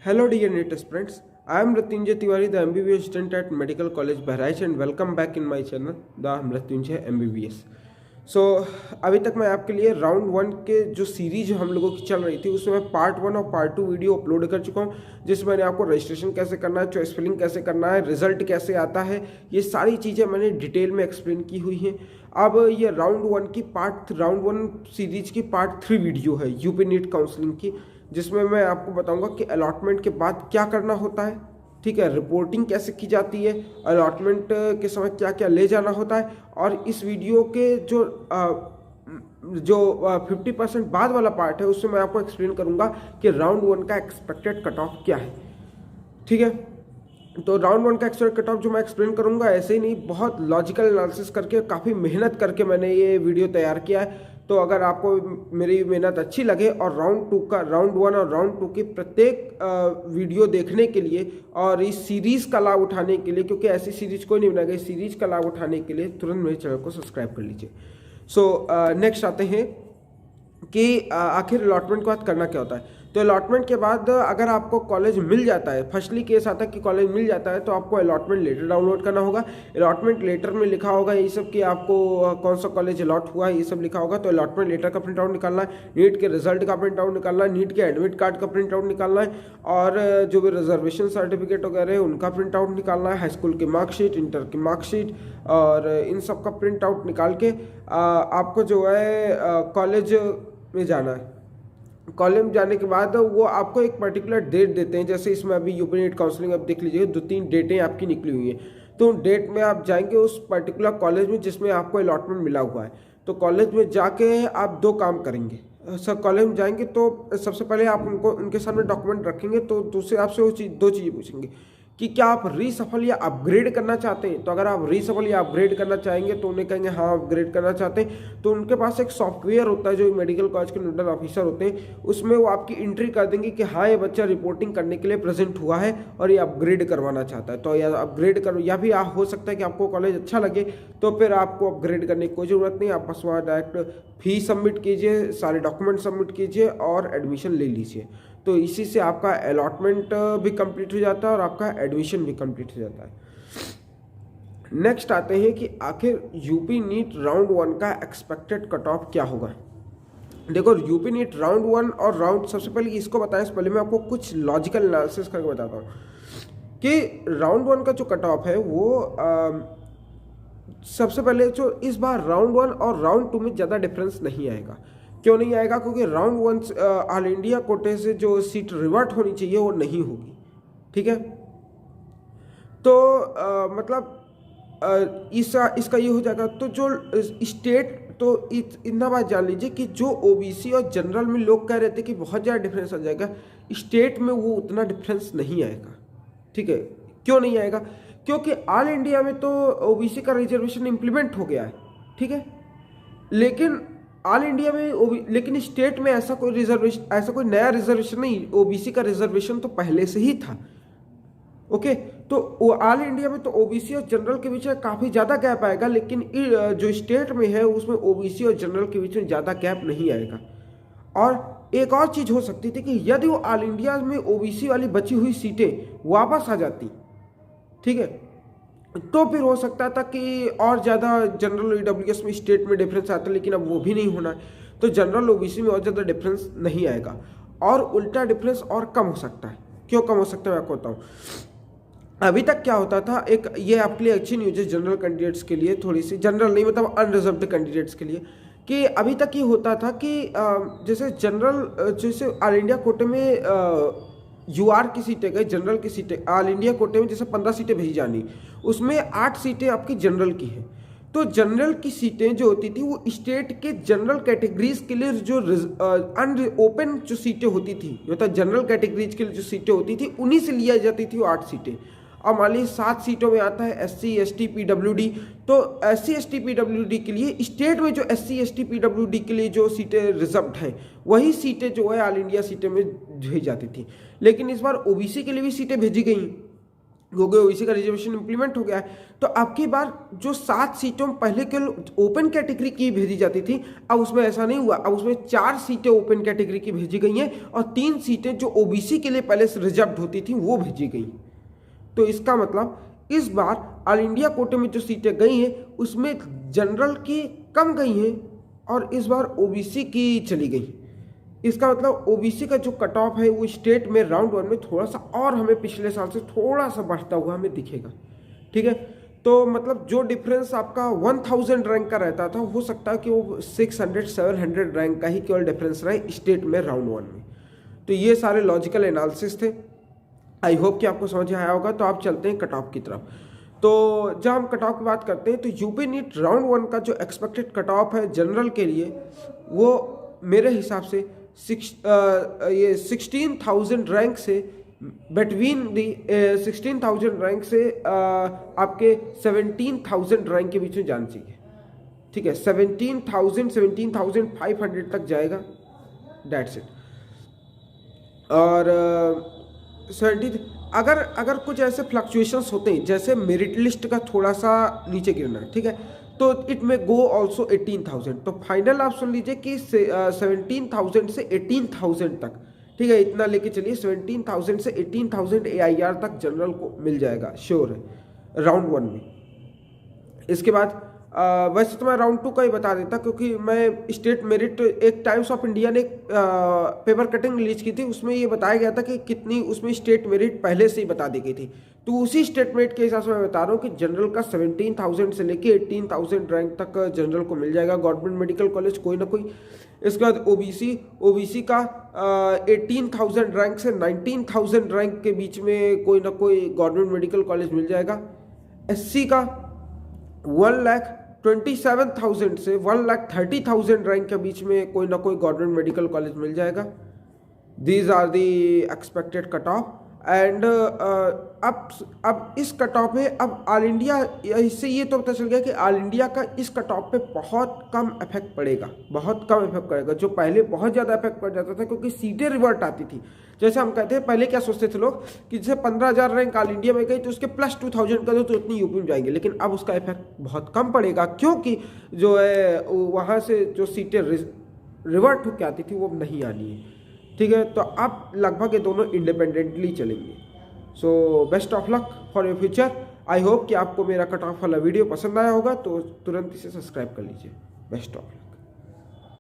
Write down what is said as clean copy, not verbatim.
Hello dear NEET aspirants, I am Mrityunjay Tiwari, the MBBS student at Medical College Bahraich and welcome back in my channel, The Mrityunjay MBBS. अभी तक मैं आपके लिए round 1 के जो series हम लोगों की चल रही थी उसमें मैं पार्ट 1 और पार्ट 2 वीडियो अपलोड कर चुका हूँ, जिसमें मैंने आपको रजिस्ट्रेशन कैसे करना है, चॉइस फिलिंग कैसे करना है, रिजल्ट कैसे आता है, ये सारी चीज़ें मैंने डिटेल में एक्सप्लेन की हुई हैं। अब ये राउंड 1 सीरीज की पार्ट 3 वीडियो है यूपी नीट काउंसलिंग की, जिसमें मैं आपको बताऊंगा कि अलॉटमेंट के बाद क्या करना होता है, ठीक है, रिपोर्टिंग कैसे की जाती है, अलॉटमेंट के समय क्या क्या ले जाना होता है, और इस वीडियो के जो 50% बाद वाला पार्ट है उसमें मैं आपको एक्सप्लेन करूंगा कि राउंड 1 का एक्सपेक्टेड कट ऑफ क्या है। ठीक है, तो राउंड 1 का एक्सपेक्टेड कट ऑफ जो मैं एक्सप्लेन करूंगा ऐसे ही नहीं, बहुत लॉजिकल एनालिसिस करके काफ़ी मेहनत करके मैंने ये वीडियो तैयार किया है। तो अगर आपको मेरी मेहनत अच्छी लगे और राउंड 1 और राउंड 2 की प्रत्येक वीडियो देखने के लिए और इस सीरीज़ का लाभ उठाने के लिए, क्योंकि ऐसी सीरीज कोई नहीं बनाएगा, इस सीरीज का लाभ उठाने के लिए तुरंत मेरे चैनल को सब्सक्राइब कर लीजिए। नेक्स्ट आते हैं कि आखिर अलॉटमेंट के बाद करना क्या होता है। तो अलॉटमेंट के बाद अगर आपको कॉलेज मिल जाता है, फर्स्टली केस आता है कि कॉलेज मिल जाता है, तो आपको अलॉटमेंट लेटर डाउनलोड करना होगा। अलॉटमेंट लेटर में लिखा होगा ये सब कि आपको कौन सा कॉलेज अलॉट हुआ है, ये सब लिखा होगा। तो अलॉटमेंट लेटर का प्रिंट आउट निकालना है, नीट के रिजल्ट का प्रिंट आउट निकालना है, नीट के एडमिट कार्ड का प्रिंट आउट निकालना है, और जो भी रिजर्वेशन सर्टिफिकेट वगैरह है उनका प्रिंट आउट निकालना है, हाई स्कूल की मार्कशीट, इंटर की मार्कशीट, और इन सब का प्रिंट आउट निकाल के आपको जो है कॉलेज में जाना है। कॉलेज में जाने के बाद वो आपको एक पर्टिकुलर डेट देते हैं, जैसे इसमें अभी यूपी नीट काउंसलिंग आप देख लीजिए 2-3 डेटें आपकी निकली हुई हैं। तो डेट में आप जाएंगे उस पर्टिकुलर कॉलेज में जिसमें आपको अलॉटमेंट मिला हुआ है। तो कॉलेज में जाके आप 2 काम करेंगे। सर कॉलेज में जाएंगे तो सबसे पहले आप उनके सामने डॉक्यूमेंट रखेंगे, तो दूसरे आपसे वो 2 चीज़ें पूछेंगे कि क्या आप रीसफल या अपग्रेड करना चाहते हैं। तो अगर आप रीसफल या अपग्रेड करना चाहेंगे तो उन्हें कहेंगे हाँ अपग्रेड करना चाहते हैं। तो उनके पास एक सॉफ्टवेयर होता है जो मेडिकल कॉलेज के नोडल ऑफिसर होते हैं, उसमें वो आपकी एंट्री कर देंगे कि हाँ ये बच्चा रिपोर्टिंग करने के लिए प्रेजेंट हुआ है और ये अपग्रेड करवाना चाहता है। तो या अपग्रेड कर, या भी हो सकता है कि आपको कॉलेज अच्छा लगे तो फिर आपको अपग्रेड करने की कोई ज़रूरत नहीं, आप बस वहाँ डायरेक्ट फी सबमिट कीजिए, सारे डॉक्यूमेंट सबमिट कीजिए और एडमिशन ले लीजिए। तो इसी से आपका अलॉटमेंट भी कंप्लीट हो जाता है और आपका एडमिशन भी कंप्लीट हो जाता है। नेक्स्ट आते हैं कि आखिर यूपी नीट राउंड 1 का एक्सपेक्टेड कट ऑफ क्या होगा। देखो यूपी नीट राउंड 1 और राउंड, सबसे पहले इसको बताएं, पहले मैं आपको कुछ लॉजिकल एनालिसिस करके बताता हूँ कि राउंड 1 का जो कट ऑफ है वो सबसे पहले जो इस बार राउंड 1 और राउंड 2 में ज़्यादा डिफरेंस नहीं आएगा। क्यों नहीं आएगा? क्योंकि राउंड 1 ऑल इंडिया कोटे से जो सीट रिवर्ट होनी चाहिए वो नहीं होगी। ठीक है, तो मतलब इसका ये हो जाएगा। तो जो स्टेट, तो इतना बात जान लीजिए कि जो ओबीसी और जनरल में लोग कह रहे थे कि बहुत ज़्यादा डिफरेंस आ जाएगा, स्टेट में वो उतना डिफरेंस नहीं आएगा। ठीक है, क्यों नहीं आएगा? क्योंकि ऑल इंडिया में तो ओबीसी का रिजर्वेशन इम्प्लीमेंट हो गया है। ठीक है, लेकिन ऑल इंडिया में लेकिन स्टेट में ऐसा कोई नया रिजर्वेशन नहीं, ओबीसी का रिजर्वेशन तो पहले से ही था। ओके, तो ऑल इंडिया में तो ओबीसी और जनरल के बीच में काफ़ी ज़्यादा गैप आएगा, लेकिन जो स्टेट में है उसमें ओबीसी और जनरल के बीच में ज़्यादा गैप नहीं आएगा। और एक और चीज़ हो सकती थी कि यदि वो ऑल इंडिया में ओबीसी वाली बची हुई सीटें वापस आ जाती, ठीक है, तो फिर हो सकता था कि और ज़्यादा जनरल ईडब्ल्यूएस में स्टेट में डिफरेंस आता, लेकिन अब वो भी नहीं होना है। तो जनरल ओबीसी में और ज़्यादा डिफरेंस नहीं आएगा, और उल्टा डिफरेंस और कम हो सकता है। क्यों कम हो सकता है मैं आपको बताऊँ। अभी तक क्या होता था, एक ये आपके लिए अच्छी न्यूज़ है जनरल कैंडिडेट्स के लिए, थोड़ी सी जनरल नहीं मतलब अनरिजर्व्ड कैंडिडेट्स के लिए, कि अभी तक ये होता था कि जैसे जनरल, जैसे ऑल इंडिया कोटे में यूआर की सीटें गई, जनरल की सीटें ऑल इंडिया कोटे में जैसे 15 सीटें भेजी जानी, उसमें 8 सीटें आपकी जनरल की हैं। तो जनरल की सीटें जो होती थी वो स्टेट के जनरल कैटेगरीज के लिए जो ओपन जो सीटें होती थी, मतलब जनरल कैटेगरीज के लिए जो सीटें होती थी उन्हीं से लिया जाती थी वो 8 सीटें। अब मान लीजिए 7 सीटों में आता है एससी एसटी पीडब्ल्यूडी, तो एससी एसटी पीडब्ल्यूडी के लिए स्टेट में जो एससी एसटी पीडब्ल्यूडी के लिए जो सीटें रिजर्व्ड हैं वही सीटें जो है ऑल इंडिया सीटें में भेजी जाती थी। लेकिन इस बार ओबीसी के लिए भी सीटें भेजी गई, क्योंकि ओबीसी का रिजर्वेशन इंप्लीमेंट हो गया है, तो आपकी बार जो 7 सीटों पहले के ओपन कैटेगरी की भेजी जाती थी, अब उसमें ऐसा नहीं हुआ। अब उसमें 4 सीटें ओपन कैटेगरी की भेजी गई हैं और 3 सीटें जो ओबीसी के लिए पहले से रिजर्व होती थी वो भेजी गई। तो इसका मतलब इस बार ऑल इंडिया कोटे में जो सीटें गई हैं उसमें जनरल की कम गई हैं और इस बार ओबीसी की चली गई। इसका मतलब ओबीसी का जो कट ऑफ है वो स्टेट में राउंड 1 में थोड़ा सा और हमें पिछले साल से थोड़ा सा बढ़ता हुआ हमें दिखेगा। ठीक है, तो मतलब जो डिफरेंस आपका 1000 रैंक का रहता था, हो सकता है कि वो 600-700 रैंक का ही केवल डिफरेंस रहे स्टेट में राउंड 1 में। तो ये सारे लॉजिकल एनालिसिस थे, आई होप कि आपको समझ आया होगा। तो आप चलते हैं कट ऑफ की तरफ। तो जब हम कट ऑफ की बात करते हैं तो यूपी नीट राउंड 1 का जो एक्सपेक्टेड कट ऑफ है जनरल के लिए, वो मेरे हिसाब से 16,000 रैंक से बिटवीन दी 16,000 रैंक से आपके 17,000 रैंक के बीच में जाना चाहिए। ठीक है, 17,500 तक जाएगा, डेट्स इट। और 70 अगर कुछ ऐसे फ्लक्चुएशंस होते हैं जैसे मेरिट लिस्ट का थोड़ा सा नीचे गिरना, ठीक है, तो इट में गो ऑल्सो 18,000। तो फाइनल आप सुन लीजिए कि 17,000 से 18,000 तक, ठीक है, इतना लेके चलिए 17,000 से 18,000 AIR तक जनरल को मिल जाएगा, श्योर है राउंड 1 में। इसके बाद वैसे तो मैं राउंड 2 का ही बता देता, क्योंकि मैं स्टेट मेरिट, एक टाइम्स ऑफ इंडिया ने पेपर कटिंग रिलीज की थी, उसमें ये बताया गया था कि कितनी उसमें स्टेट मेरिट पहले से ही बता दी गई थी। तो उसी स्टेट मेरिट के हिसाब से मैं बता रहा हूँ कि जनरल का 17,000 से लेके 18,000 रैंक तक जनरल को मिल जाएगा गवर्नमेंट मेडिकल कॉलेज कोई ना कोई। इसके बाद ओबीसी का 18,000 रैंक से 19,000 रैंक के बीच में कोई ना कोई गवर्नमेंट मेडिकल कॉलेज मिल जाएगा। एससी का 1,27,000 से 1,30,000 रैंक के बीच में कोई ना कोई गवर्नमेंट मेडिकल कॉलेज मिल जाएगा। These are the expected cut off. And अब इस कट ऑफ में अब ऑल इंडिया, इससे ये तो पता चल गया कि ऑल इंडिया का इस कट ऑफ पे बहुत कम इफेक्ट पड़ेगा, बहुत कम इफेक्ट पड़ेगा। जो पहले बहुत ज़्यादा इफेक्ट पड़ जाता था क्योंकि सीटें रिवर्ट आती थी। जैसे हम कहते हैं, पहले क्या सोचते थे लोग कि जैसे 15,000 रैंक ऑल इंडिया में गई तो उसके प्लस 2,000 का तो उतनी यूपी में जाएंगे, लेकिन अब उसका इफेक्ट बहुत कम पड़ेगा क्योंकि जो है वहाँ से जो सीटें रिवर्ट होकर आती थी वो अब नहीं आनी है। ठीक है, तो अब लगभग ये दोनों इंडिपेंडेंटली चलेंगे। So best of luck for your future. I hope कि आपको मेरा कट ऑफ वाला वीडियो पसंद आया होगा, तो तुरंत इसे सब्सक्राइब कर लीजिए। Best of luck.